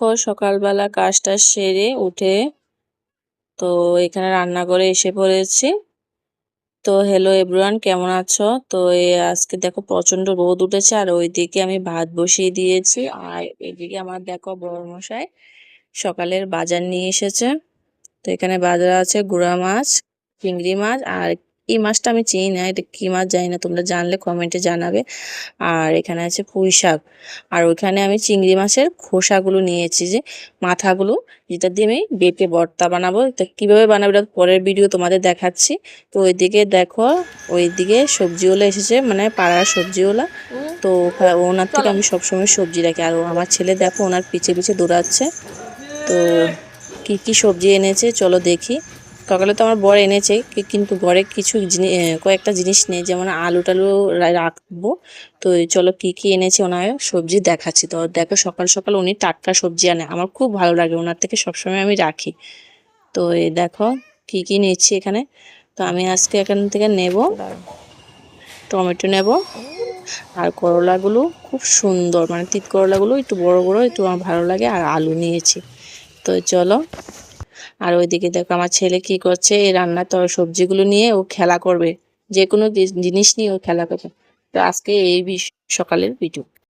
দেখো সকালবেলা কাজটা সেরে উঠে তো এখানে রান্নাঘরে এসে পড়েছি। তো হ্যালো এভরিওয়ান, কেমন আছো? তো আজকে দেখো প্রচন্ড রোদ উঠেছে আর ওইদিকে আমি ভাত বসিয়ে দিয়েছি। আর এদিকে আমার দেখো বড় মশাই সকালের বাজার নিয়ে এসেছে। তো এখানে বাজার আছে গুড়া মাছ, চিংড়ি মাছ, আর এই মাছটা আমি চিনি না, এটা কি মাছ জানি না, তোমরা জানলে কমেন্টে জানাবে। আর এখানে আছে পুঁই শাক। আর ওইখানে আমি চিংড়ি মাছের খোসাগুলো নিয়েছি, যে মাথাগুলো, যেটা দিয়ে আমি বেটে ভর্তা বানাবো। এটা কীভাবে বানাবো এটা পরের ভিডিও তোমাদের দেখাচ্ছি। তো ওইদিকে দেখো, ওইদিকে সবজিওয়ালা এসেছে, মানে পাড়ার সবজিওয়ালা। তো ওনার থেকে আমি সবসময় সবজি রাখি। আর আমার ছেলে দেখো ওনার পিছে পিছে দৌড়াচ্ছে। তো কি কি সবজি এনেছে চলো দেখি। সকালে তো আমার বর এনেছে, কিন্তু ঘরে কিছু কয়েকটা জিনিস নেই, যেমন আলু টালু রাখবো। তো চলো কি কি এনেছে ওনার সবজি দেখাচ্ছি। তো দেখো সকাল সকাল উনি টাটকা সবজি আনে, আমার খুব ভালো লাগে, ওনার থেকে সবসময় আমি রাখি। তো এই দেখো কি কি নিচ্ছি এখানে। তো আমি আজকে এখান থেকে নেব টমেটো নেব, আর করলাগুলো খুব সুন্দর, মানে তিত করলাগুলো একটু বড় বড়, একটু আমার ভালো লাগে। আর আলু নিয়েছি। তো চলো। আর ওইদিকে দেখো আমার ছেলে কি করছে, এই রান্নার সবজিগুলো নিয়ে ও খেলা করবে, যে কোনো জিনিস নিয়ে ও খেলা করবে। তো আজকে এই সকালের ভিডিও।